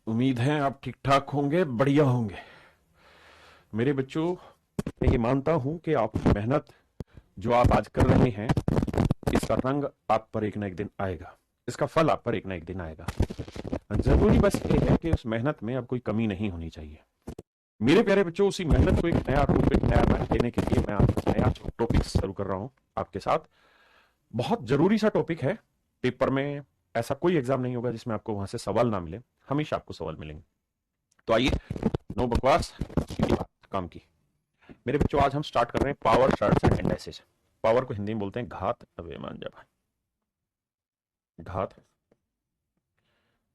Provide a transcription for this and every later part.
उम्मीद है आप ठीक ठाक होंगे, बढ़िया होंगे। मेरे बच्चों, मैं ये मानता हूं कि आपकी मेहनत जो आप आज कर रहे हैं, इसका रंग आप पर एक ना एक दिन आएगा। इसका फल आप पर एक ना एक दिन आएगा। जरूरी बस ये है कि उस मेहनत में अब कोई कमी नहीं होनी चाहिए। मेरे प्यारे बच्चों, उसी मेहनत को एक नया रूप, एक नया रंग देने के लिए मैं आज नया टॉपिक शुरू कर रहा हूं आपके साथ। बहुत जरूरी सा टॉपिक है। पेपर में ऐसा कोई एग्जाम नहीं होगा जिसमें आपको वहां से सवाल ना मिले। हमेशा आपको सवाल मिलेंगे। तो आइए, नो बकवास, सीधी बात काम की। मेरे बच्चों, आज हम स्टार्ट कर रहे हैं power, charts and indices. Power को हिंदी में बोलते हैं घात। अबे मान जा भाई, घात,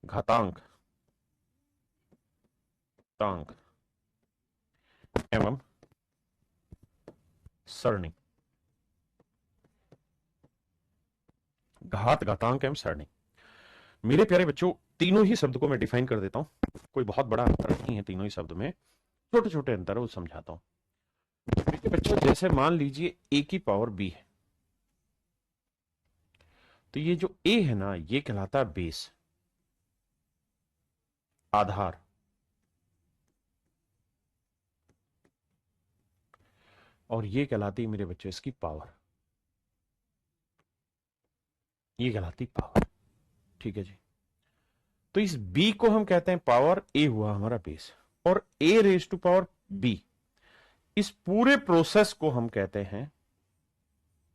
घातांक, तांक एवं सरणी। घात, घातांक एवं सरणी। मेरे प्यारे बच्चों, तीनों ही शब्द को मैं डिफाइन कर देता हूं। कोई बहुत बड़ा अंतर नहीं है तीनों ही शब्द में, छोटे छोटे अंतर है, वो समझाता हूं। मेरे बच्चों, जैसे मान लीजिए ए की पावर बी है, तो ये जो ए है ना, ये कहलाता है बेस, आधार। और ये कहलाती है मेरे बच्चों इसकी पावर। ये कहलाती पावर। ठीक है जी। तो इस b को हम कहते हैं पावर, a हुआ हमारा बेस, और a raise to power b, इस पूरे प्रोसेस को हम कहते हैं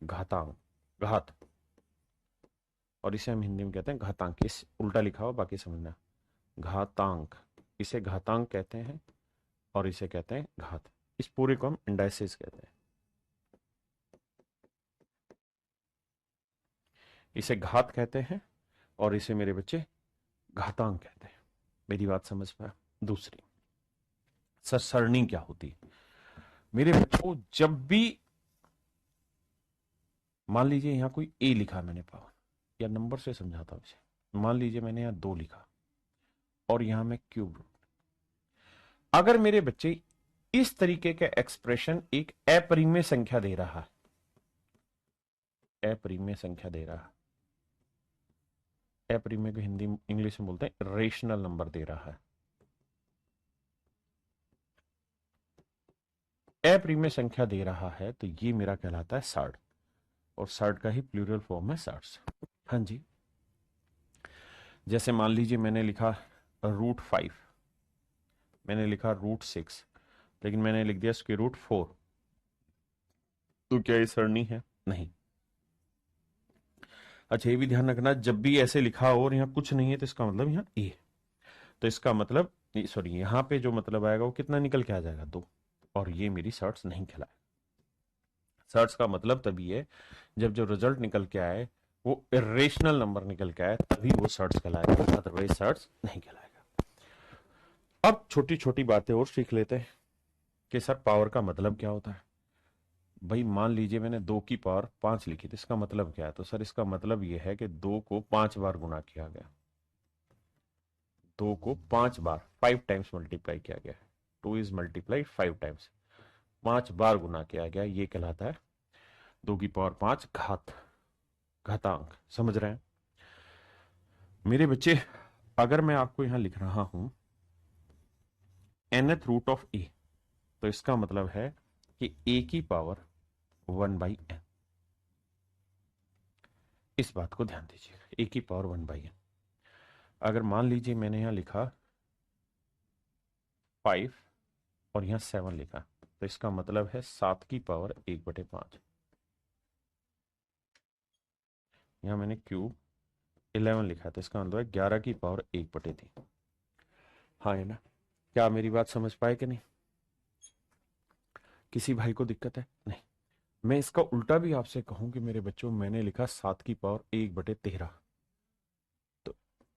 घातांक, घात। और इसे हम हिंदी में कहते हैं घातांक। इस उल्टा लिखा हुआ, बाकी समझना। घातांक, इसे घातांक कहते हैं और इसे कहते हैं घात। इस पूरे को हम इंडाइसिस कहते हैं। इसे घात कहते हैं और इसे मेरे बच्चे घातांक कहते हैं। मेरी बात समझ पाया? दूसरी, सर सरणी क्या होती है? मेरे बच्चों, जब भी मान लीजिए यहां कोई ए लिखा मैंने पावर, या नंबर से समझाता हूं इसे। मान लीजिए मैंने यहां 2 लिखा और यहां मैं क्यूब रूट। अगर मेरे बच्चे इस तरीके का एक्सप्रेशन एक अपरिमेय संख्या दे रहा है, अपरिमेय संख्या दे रहा है, अपरिमेय को हिंदी इंग्लिश में बोलते हैं रेशनल नंबर दे रहा है, अपरिमेय संख्या दे रहा है, तो ये मेरा कहलाता है साठ। और साठ का ही प्लूरल फॉर्म है साठ। हाँ जी। जैसे मान लीजिए मैंने लिखा √5, मैंने लिखा √6, लेकिन मैंने लिख दिया √4, तो क्या ये सरणी है? नहीं। अच्छा, ये भी ध्यान रखना, जब भी ऐसे लिखा हो और यहाँ कुछ नहीं है, तो इसका मतलब यहाँ ए है। तो इसका मतलब, सॉरी, यहाँ पे जो मतलब आएगा वो कितना निकल के आ जाएगा? 2। और ये मेरी सर्ट्स नहीं कहलाएगा। सर्ट्स का मतलब तभी है जब जो रिजल्ट निकल के आए वो इरेशनल नंबर निकल के आए, तभी वो सर्ट्स कहलाएगा, अदरवाइज सर्ट्स नहीं कहलाएगा। अब छोटी छोटी बातें और सीख लेते हैं कि सर पावर का मतलब क्या होता है। भाई मान लीजिए मैंने 2 की पावर 5 लिखी, तो इसका मतलब क्या है? तो सर इसका मतलब यह है कि 2 को 5 बार गुना किया गया। 2 को 5 बार, 5 टाइम्स मल्टीप्लाई किया गया है। 2 इज मल्टीप्लाइड 5 टाइम्स, 5 बार गुना किया गया, ये कहलाता है 2 की पावर 5 घात, घातांक। समझ रहे हैं मेरे बच्चे? अगर मैं आपको यहां लिख रहा हूं nth रूट ऑफ ए, तो इसका मतलब है कि ए की पावर 1/n। इस बात को ध्यान दीजिएगा, ए की पावर 1/n। अगर मान लीजिए मैंने यहां लिखा 5 और यहां 7 लिखा, तो इसका मतलब है 7 की पावर 1/5। यहां मैंने क्यूब 11 लिखा, तो इसका मतलब है 11 की पावर 1/3। हाँ है ना? क्या मेरी बात समझ पाए कि नहीं? किसी भाई को दिक्कत है? नहीं। मैं इसका उल्टा भी आपसे कहूं कि मेरे बच्चों, मैंने लिखा 7 की पावर 1/13, तो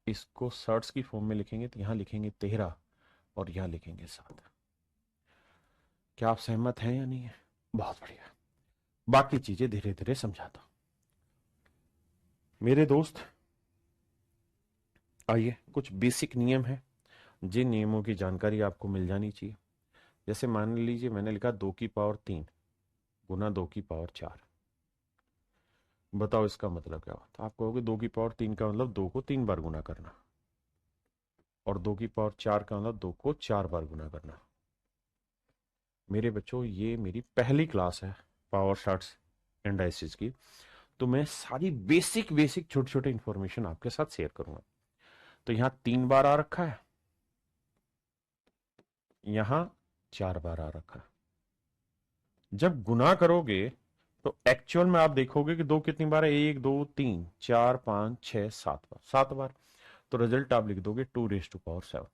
इसको सर्ट्स की फॉर्म में लिखेंगे तो यहां लिखेंगे 13 और यहां लिखेंगे 7। क्या आप सहमत हैं या नहीं है? बहुत बढ़िया। बाकी चीजें धीरे धीरे समझाता हूं। मेरे दोस्त, आइए, कुछ बेसिक नियम है जिन नियमों की जानकारी आपको मिल जानी चाहिए। जैसे मान लीजिए मैंने लिखा 2 की पावर 3 गुना 2 की पावर 4। बताओ इसका मतलब क्या होता है? आप कहोगे 2 की पावर 3 का मतलब 2 को 3 बार गुना करना। और 2 की पावर 4 का मतलब 2 को 4 बार गुना करना। मेरे बच्चों ये मेरी पहली क्लास है पावर चार्ट्स एंड डाइसिस की, तो मैं सारी बेसिक बेसिक छोटे छोटे इंफॉर्मेशन आपके साथ शेयर करूंगा। तो यहां 3 बार आ रखा है, यहां 4 बार आ रखा है। जब गुना करोगे तो एक्चुअल में आप देखोगे कि 2 कितनी बार है, 1 2 3 4 5 6 7 बार, 7 बार। तो रिजल्ट आप लिख दोगे 2⁻⁷।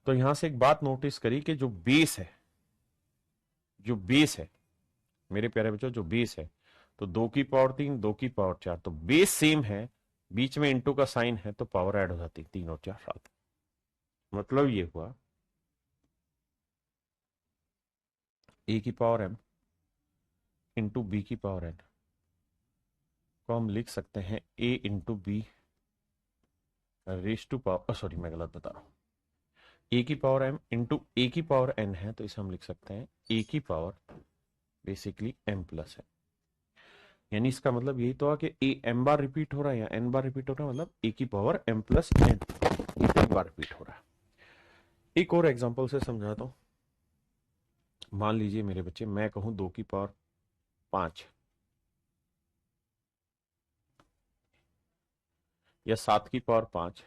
तो यहां से एक बात नोटिस करी कि जो बेस है, जो बेस है मेरे प्यारे बच्चों, जो बेस है, तो 2 की पावर 3 2 की पावर 4, तो बेस सेम है, बीच में इंटू का साइन है, तो पावर ऐड हो जाती है 3 और 4 7। मतलब ये हुआ ए की पावर m इंटू बी की पावर n को हम लिख सकते हैं a into b raise to power, sorry मैं गलत बता रहा हूं, ए की पावर m इंटू ए की पावर n है, तो इसे हम लिख सकते हैं ए की पावर बेसिकली m प्लस है। यानी इसका मतलब यही तो हुआ कि ए m बार रिपीट हो रहा है या n बार रिपीट हो रहा है, मतलब ए की पावर m प्लस n एक बार रिपीट हो रहा है। एक और एग्जांपल से समझाता हूं। मान लीजिए मेरे बच्चे, मैं कहूं 2 की पावर 5 या 7 की पावर 5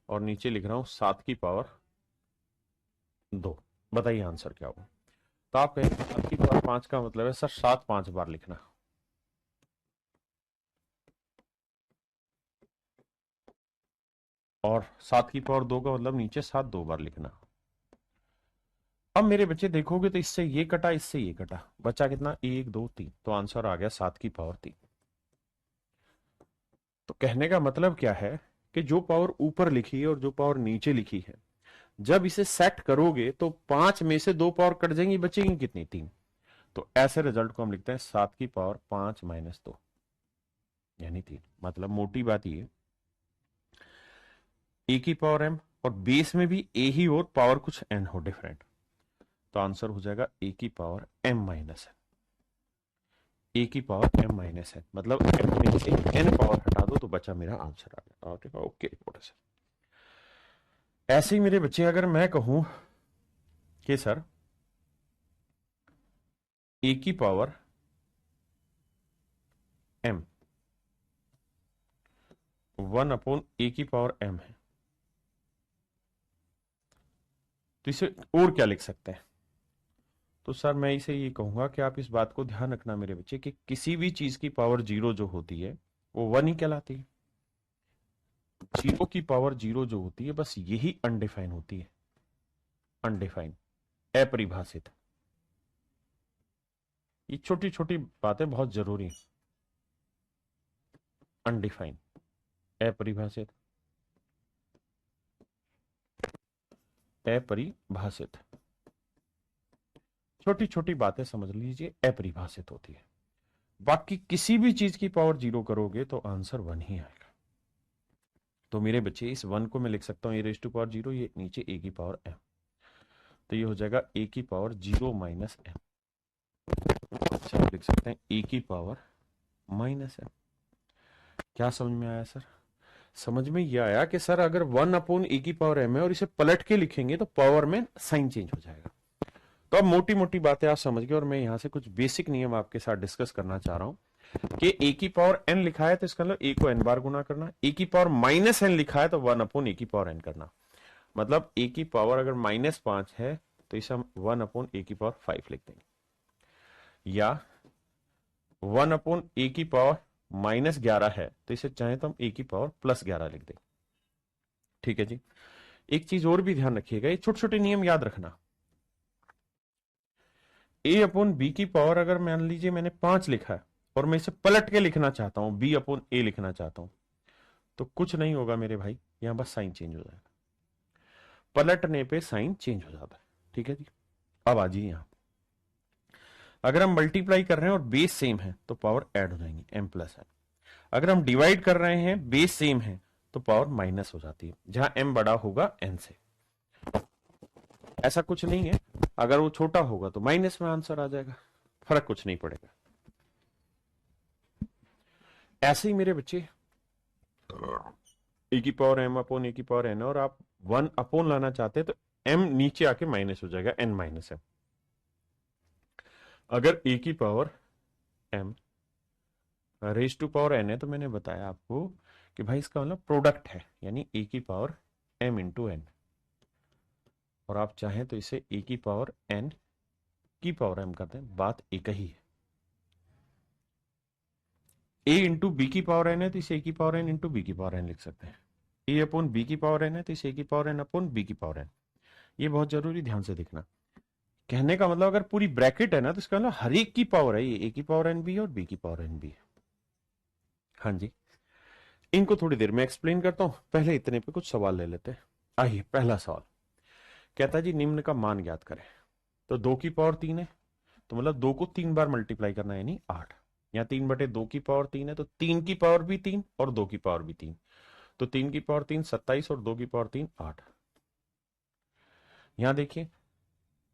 और नीचे लिख रहा हूं 7 की पावर 2, बताइए आंसर क्या होगा। तो आप कहेंगे 7 की पावर 5 का मतलब है सर 7 5 बार लिखना, और 7 की पावर 2 का मतलब नीचे 7 2 बार लिखना। अब मेरे बच्चे देखोगे तो इससे ये कटा, इससे ये कटा, बचा कितना 1 2 3, तो आंसर आ गया 7 की पावर 3। तो कहने का मतलब क्या है कि जो पावर ऊपर लिखी है और जो पावर नीचे लिखी है, जब इसे सेट करोगे तो 5 में से 2 पावर कट जाएंगी, बचेगी कितनी 3। तो ऐसे रिजल्ट को हम लिखते हैं 7 की पावर 5 माइनस 2 यानी 3। मतलब मोटी बात ये, ए की पावर m और बेस में भी ए ही हो, पावर कुछ n हो डिफरेंट, तो आंसर हो जाएगा ए की पावर m माइनस n। ए की पावर m माइनस n मतलब m में से n पावर हटा दो तो बचा मेरा आंसर आ गया। ठीक है, ओके रिपोर्टर सर। ऐसे ही मेरे बच्चे अगर मैं कहूं कि सर ए की पावर m 1 अपॉन ए की पावर m है, तो इसे और क्या लिख सकते हैं। तो सर मैं इसे ये कहूंगा कि आप इस बात को ध्यान रखना मेरे बच्चे कि किसी भी चीज की पावर 0 जो होती है वो 1 ही कहलाती है। 0 की पावर 0 जो होती है बस यही अनडिफाइन होती है, अनडिफाइन, अपरिभाषित। ये छोटी छोटी बातें बहुत जरूरी हैं। अनडिफाइन, अपरिभाषित, अपरिभाषित, छोटी छोटी बातें समझ लीजिए अपरिभाषित होती है। बाकी किसी भी चीज की पावर 0 करोगे तो आंसर 1 ही आएगा। तो मेरे बच्चे इस 1 को मैं लिख सकता हूं ए रेज टू पावर 0, ये नीचे ए की पावर m, तो ये हो जाएगा ए की पावर 0 माइनस m। अच्छा लिख सकते हैं ए की पावर माइनस m। क्या समझ में आया सर? समझ में ये आया कि सर अगर 1 अपॉन ए की पावर m है और इसे पलट के लिखेंगे तो पावर में साइन चेंज हो जाएगा। तो अब मोटी मोटी बातें आप समझ गए और मैं यहां से कुछ बेसिक नियम आपके साथ डिस्कस करना चाह रहा हूं कि ए की पावर n लिखा है तो इसका मतलब ए को n बार गुना करना, ए की पावर माइनस n लिखा है तो 1 अपॉन ए की पावर n करना। मतलब ए की पावर अगर -5 है तो इसे हम 1 अपॉन ए की पावर 5 लिख देंगे, या 1 अपॉन ए की पावर -11 है तो इसे चाहे तो हम ए की पावर +11 लिख देंगे। ठीक है जी। एक चीज और भी ध्यान रखिएगा, ये छोटे छोटे नियम याद रखना। ए अपॉन बी की पावर अगर मान लीजिए मैंने 5 लिखा है और मैं इसे पलट के लिखना चाहता हूं, बी अपॉन ए लिखना चाहता हूं, तो कुछ नहीं होगा मेरे भाई, यहां बस साइन चेंज हो जाएगा, पलटने पे साइन चेंज हो जाता है। ठीक है जी। अब आ जाइए यहां, अगर हम मल्टीप्लाई कर रहे हैं और बेस सेम है तो पावर ऐड हो जाएंगी m प्लस n। अगर हम डिवाइड कर रहे हैं बेस सेम है तो पावर माइनस हो जाती है, जहां m बड़ा होगा n से। ऐसा कुछ नहीं है, अगर वो छोटा होगा तो माइनस में आंसर आ जाएगा, फर्क कुछ नहीं पड़ेगा। ऐसे ही मेरे बच्चे ए की पावर m अपॉन ए की पावर n, और आप 1 अपॉन लाना चाहते हैं तो m नीचे आके माइनस हो जाएगा, n माइनस m। अगर ए की power m raise to power n है तो मैंने बताया आपको कि भाई इसका मतलब प्रोडक्ट है, यानी ए की पावर m इंटू एन, और आप चाहें तो इसे ए की पावर n की पावर m करते हैं, बात एक ही है। ए इंटू बी की पावर n है तो इसे ए की पावर n इंटू बी की पावर n लिख सकते हैं। ए अपॉन बी की पावर n है तो इसे ए की पावर n अपॉन बी की पावर n। ये बहुत जरूरी, ध्यान से देखना। कहने का मतलब अगर पूरी ब्रैकेट है ना तो इसका मतलब हर एक की पावर है, ये ए की पावर n भी है और बी की पावर n भी है। हाँ जी, इनको थोड़ी देर में एक्सप्लेन करता हूं, पहले इतने पे कुछ सवाल ले लेते हैं। आइए, पहला सवाल कहता है जी निम्न का मान ज्ञात करें। तो 2 की पावर 3 है, तो मतलब 2 को 3 बार मल्टीप्लाई करना है, यानी 8। यहाँ 3/2 की पावर 3 है, तो 3 की पावर भी 3 और 2 की पावर भी 3, तो 3 की पावर 3 27 और 2 की पावर 3 8। यहां देखिए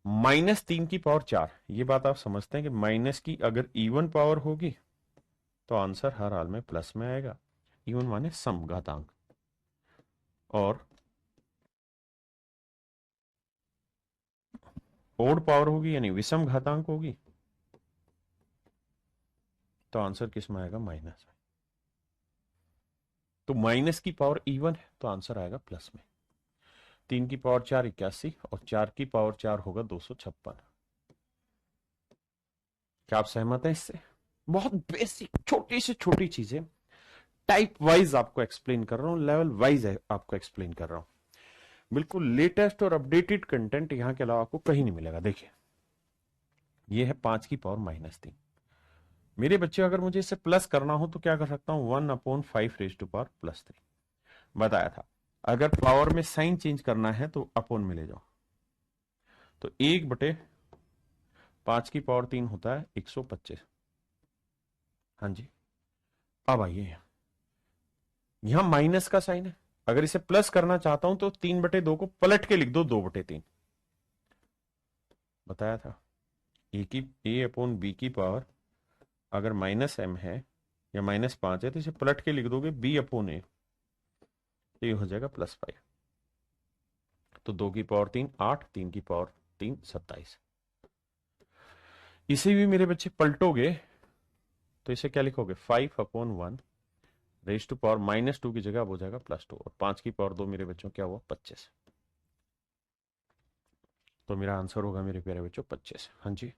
-3 की पावर 4, ये बात आप समझते हैं कि माइनस की अगर इवन पावर होगी तो आंसर हर हाल में प्लस में आएगा। इवन माने सम, घातांक। और ओड पावर होगी यानी विषम घातांक होगी तो आंसर किस में आएगा? माइनस में। तो माइनस की पावर इवन है तो आंसर आएगा प्लस में। 3 की पावर 4 81 और 4 की पावर 4 होगा 256। क्या आप सहमत हैं इससे? बहुत बेसिक छोटी से छोटी चीजें, टाइप वाइज आपको एक्सप्लेन कर रहा हूं, लेवल वाइज आपको एक्सप्लेन कर रहा हूं। बिल्कुल लेटेस्ट और अपडेटेड कंटेंट यहां के अलावा आपको कहीं नहीं मिलेगा। देखिए ये है 5 की पावर -3। मेरे बच्चे अगर मुझे इसे प्लस करना हो तो क्या कर सकता हूं? 1/5 रेज टू पावर +3। बताया था अगर पावर में साइन चेंज करना है तो अपोन में ले जाओ, तो 1/5 की पावर 3 होता है 125। हाँ जी, अब आइए यहां माइनस का साइन है, अगर इसे प्लस करना चाहता हूं तो 3/2 को पलट के लिख दो 2/3। बताया था ए अपॉन बी की पावर अगर -m है या -5 है तो इसे पलट के लिख दोगे b अपॉन ए, तो ये हो जाएगा +5। तो 2 की पावर 3 8, 3 की पावर 3 27। इसे भी मेरे बच्चे पलटोगे तो इसे क्या लिखोगे? 5/1 रेज टू पावर -2 की जगह हो जाएगा +2, और 5 की पावर 2 मेरे बच्चों क्या हुआ? 25। तो मेरा आंसर होगा मेरे प्यारे बच्चों 25। हाँ जी,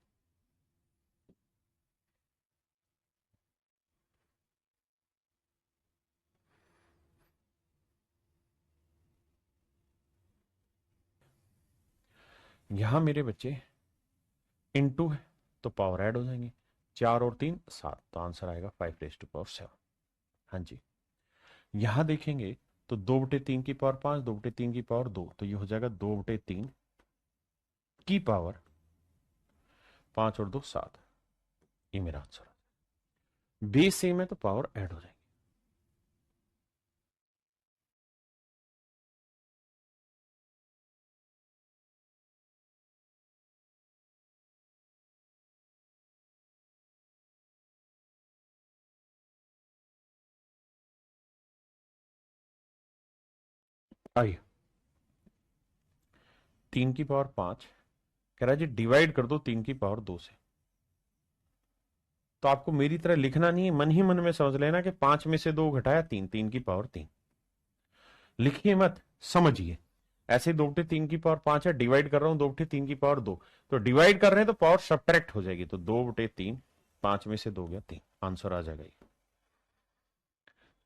यहां मेरे बच्चे इनटू है तो पावर ऐड हो जाएंगे, 4 और 3 7, तो आंसर आएगा 5 रेज टू पावर 7। हाँ जी, यहां देखेंगे तो 2/3 की पावर 5, 2/3 की पावर 2, तो ये हो जाएगा 2/3 की पावर 5 और 2 7। ये मेरा आंसर है। बेस सेम है तो पावर ऐड हो जाएगी। आइए 3 की पावर 5 कह रहा है जी डिवाइड कर दो 3 की पावर 2 से। तो आपको मेरी तरह लिखना नहीं है, मन ही मन में समझ लेना कि 5 में से 2 घटाया 3, 3 की पावर 3। लिखिए मत, समझिए। ऐसे 2/3 की पावर 5 है, डिवाइड कर रहा हूं 2/3 की पावर 2, तो डिवाइड कर रहे हैं तो पावर सब्ट्रैक्ट हो जाएगी, तो 2/3 5 में से 2 गया 3, आंसर आ जाएगा ये।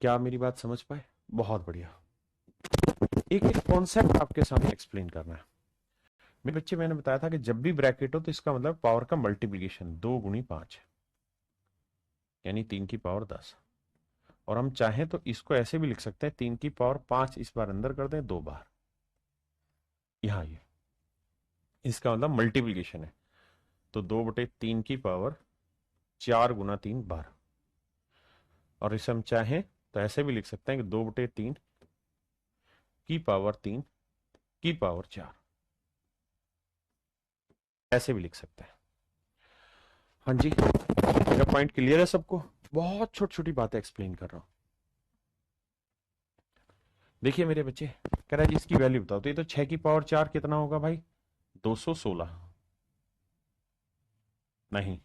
क्या आप मेरी बात समझ पाए? बहुत बढ़िया। एक एक कॉन्सेप्ट आपके सामने एक्सप्लेन करना है। मेरे बच्चे, मैंने बताया था कि जब भी ब्रैकेट हो तो इसका मतलब पावर का मल्टीप्लीकेशन 2 × 5 यानी 3 की पावर 10। और हम चाहें तो इसको ऐसे भी लिख सकते हैं 3 की पावर 5 इस बार अंदर कर दें 2 बार, यहां ये इसका मतलब मल्टीप्लीकेशन है। तो 2/3 की पावर 4 × 3 12। और इसे हम चाहें तो ऐसे भी लिख सकते हैं कि 2/3 की पावर 3 की पावर 4, ऐसे भी लिख सकते हैं। हाँ जी, मेरा पॉइंट क्लियर है सबको? बहुत छोटी छोटी बातें एक्सप्लेन कर रहा हूं। देखिए मेरे बच्चे, कह रहा है जी इसकी वैल्यू बताओ। तो ये तो 6 की पावर 4 कितना होगा भाई? 216। नहीं,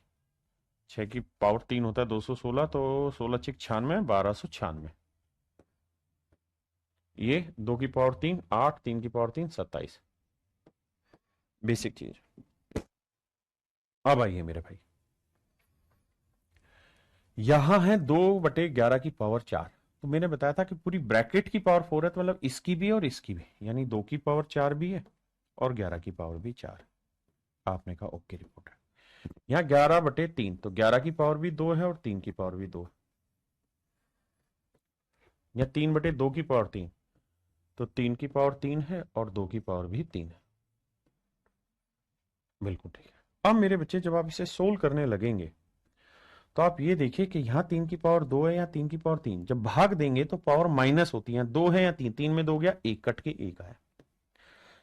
6 की पावर 3 होता है 216, तो 16 6 96, 1296। ये 2 की पावर 3 8, 3 की पावर 3 27। बेसिक चीज। अब आइए मेरे भाई, यहां है 2/11 की पावर 4। तो मैंने बताया था कि पूरी ब्रैकेट की पावर 4 है, तो मतलब इसकी भी और इसकी भी, यानी 2 की पावर 4 भी है और 11 की पावर भी 4। आपने कहा ओके, रिपोर्ट है। यहाँ 11/3, तो 11 की पावर भी 2 है और 3 की पावर भी 2 है। या 3/2 की पावर 3, तो 3 की पावर 3 है और 2 की पावर भी 3 है। बिल्कुल ठीक है। अब मेरे बच्चे, जब आप इसे सोल्व करने लगेंगे तो आप ये देखिए कि यहाँ 3 की पावर 2 है या 3 की पावर 3, जब भाग देंगे तो पावर माइनस होती है। 2 है या 3, 3 में 2 गया, 1 कट के 1 आया।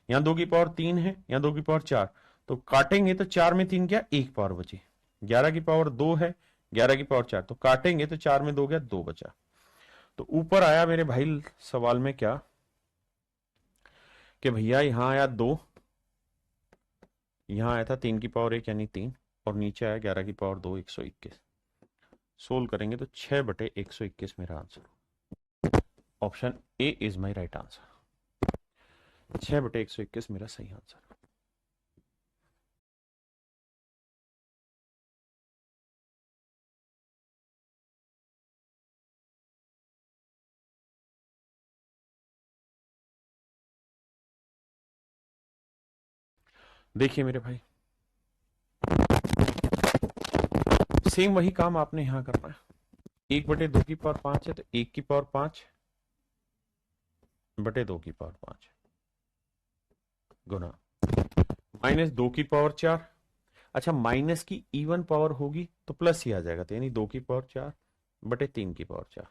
यहाँ 2 की पावर 3 है, यहाँ 2 की पावर 4, तो काटेंगे तो 4 में 3 गया, 1 पावर बची। 11 की पावर 2 है, 11 की पावर 4, तो काटेंगे तो 4 में 2 गया, 2 बचा। तो ऊपर आया मेरे भाई सवाल में क्या, कि भैया यहाँ आया 2, यहाँ आया था 3 की पावर 1 यानी 3, और नीचे आया 11 की पावर 2, 121। सोल्व करेंगे तो 6/121 मेरा answer. Option A is my right answer. 6/121 मेरा सही आंसर। देखिए मेरे भाई, सेम वही काम आपने यहां करना है। 1/2 की पावर 5 है, तो 1 की पावर 5/2 की पावर 5 गुना -2 की पावर 4। अच्छा, माइनस की इवन पावर होगी तो प्लस ही आ जाएगा, तो यानी 2 की पावर 4/3 की पावर 4।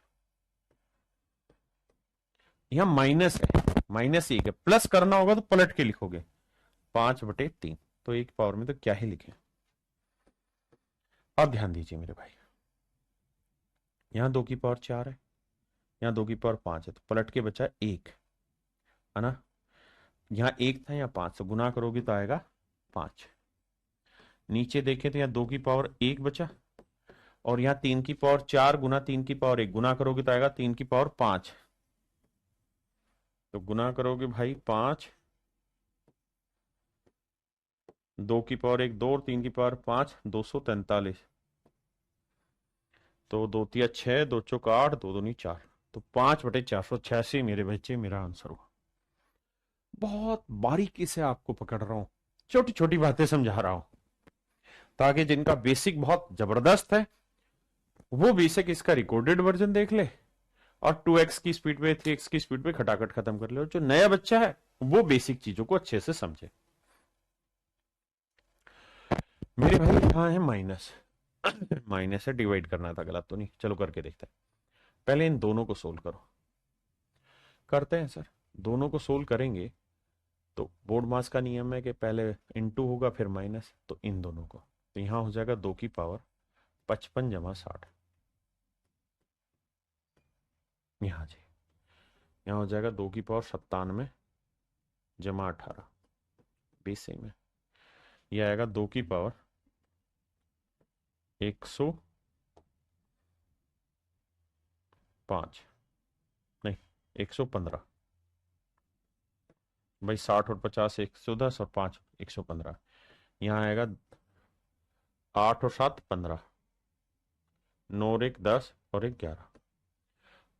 यहां माइनस है, -1 है, प्लस करना होगा तो पलट के लिखोगे 5/3। तो एक पावर में तो क्या ही लिखे। अब ध्यान दीजिए मेरे भाई, यहां 2 की पावर 4 है, यहाँ 2 की पावर 5 है, तो पलट के बचा 1, है ना। यहाँ 1 था, यहाँ 5, तो गुना करोगे तो आएगा 5। नीचे देखे तो यहाँ 2 की पावर 1 बचा, और यहाँ 3 की पावर 4 गुना 3 की पावर 1, गुना करोगे तो आएगा 3 की पावर 5। तो गुना करोगे भाई 5, 2 की पावर 1 2 और 3 की पावर 5, 243। तो 2 तिया 6, 2 चौक 8, 2 दूनी 4, तो 5/486 मेरे बच्चे मेरा आंसर हुआ। बहुत बारीकी से आपको पकड़ रहा हूं, छोटी छोटी बातें समझा रहा हूं, ताकि जिनका बेसिक बहुत जबरदस्त है वो बेसिक इसका रिकॉर्डेड वर्जन देख ले, और 2x की स्पीड पे 3x की स्पीड पे खटाखट खत्म कर ले, और जो नया बच्चा है वो बेसिक चीजों को अच्छे से समझे। मेरे भाई यहां है माइनस। माइनस है, डिवाइड करना था, गलत तो नहीं, चलो करके देखते हैं। पहले इन दोनों को सोल्व करो। करते हैं सर, दोनों को सोल्व करेंगे तो बोर्ड मास का नियम है कि पहले इनटू होगा फिर माइनस, तो इन दोनों को, तो यहां हो जाएगा 2 की पावर 55 जमा 60। यहां जी, यहां हो जाएगा 2 की पावर 97 जमा 18, 20 सेम है। यह आएगा 2 की पावर 105, नहीं 115। भाई 60 और 50 110 और 5 115। यहाँ आएगा 8 और 7 15, 9 और 1 10 और 1 11।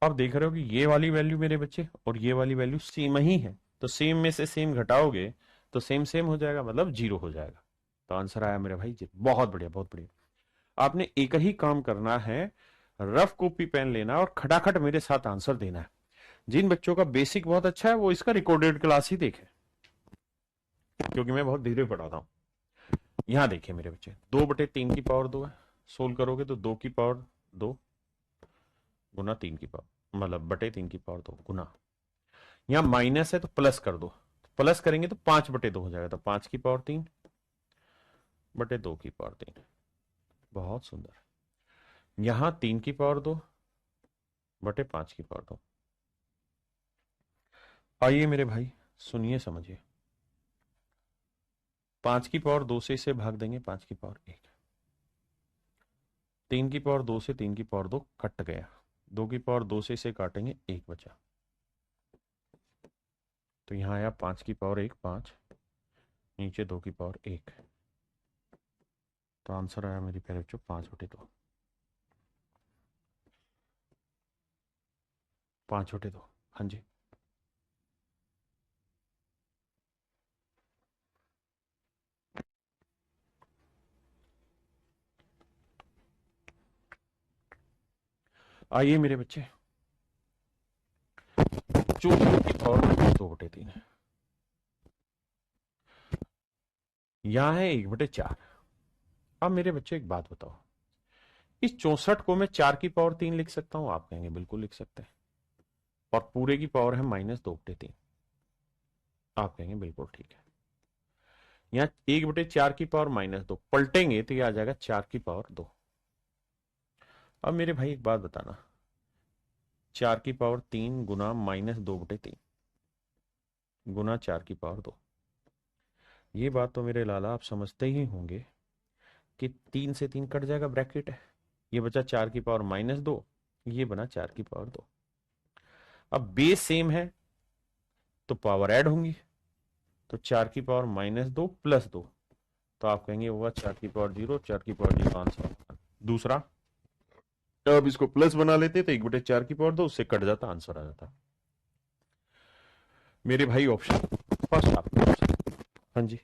अब देख रहे हो कि ये वाली वैल्यू मेरे बच्चे और ये वाली वैल्यू सेम ही है, तो सेम में से सेम घटाओगे तो सेम सेम हो जाएगा, मतलब 0 हो जाएगा। तो आंसर आया मेरे भाई 0। बहुत बढ़िया, बहुत बढ़िया। आपने एक ही काम करना है, रफ कॉपी पेन लेना और खटाखट मेरे साथ आंसर देना है। जिन बच्चों का बेसिक बहुत अच्छा है वो इसका रिकॉर्डेड क्लास ही देखे, क्योंकि मैं बहुत धीरे पढ़ाता हूं। यहां देखिए मेरे बच्चे, 2/3 की पावर 2 है, सोल्व करोगे तो 2 की पावर 2 गुना 3 की पावर, मतलब बटे 3 की पावर 2 गुना, यहां माइनस है तो प्लस कर दो, प्लस करेंगे तो 5/2 हो जाएगा, तो 5 की पावर 3 बटे 2 की पावर 3। बहुत सुंदर। यहां 3 की पावर 2 बटे 5 की पावर 2, आइए मेरे भाई, सुनिए समझिए। 5 की पावर 2 से इसे भाग देंगे, 5 की पावर 1। 3 की पावर 2 से 3 की पावर 2 कट गया। 2 की पावर 2 से इसे काटेंगे, 1 बचा। तो यहां आया 5 की पावर 1 5, नीचे 2 की पावर 1। तो आंसर आया मेरी प्यारे बच्चों 5/2। 5/2, हाँ जी। आइए मेरे बच्चे, 64 की पावर 2/3 है। यहां है 1/4। अब मेरे बच्चे एक बात बताओ, इस 64 को मैं 4 की पावर 3 लिख सकता हूं? आप कहेंगे बिल्कुल लिख सकते हैं। और पूरे की पावर है -2/3। आप कहेंगे बिल्कुल ठीक है। यहाँ 1/4 की पावर -2 पलटेंगे तो ये आ जाएगा 4 की पावर 2। अब मेरे भाई एक बात बताना, 4 की पावर 3 गुना -2/3 गुना 4 की पावर 2। ये बात तो मेरे लाला आप समझते ही होंगे कि 3 से 3 कट जाएगा, ब्रैकेट है। ये बचा 4 की पावर -2, ये बना 4 की पावर 2। अब बेस सेम है तो पावर ऐड होंगी, तो 4 की पावर -2 + 2, तो आप कहेंगे होगा 4 की पावर 0, 4 की पावर 0 आंसर। दूसरा, अब इसको प्लस बना लेते तो 1/4 की पावर 2 उससे कट जाता, आंसर आ जाता। मेरे भाई ऑप्शन फर्स्ट आपका ऑप्शन, हाँ जी।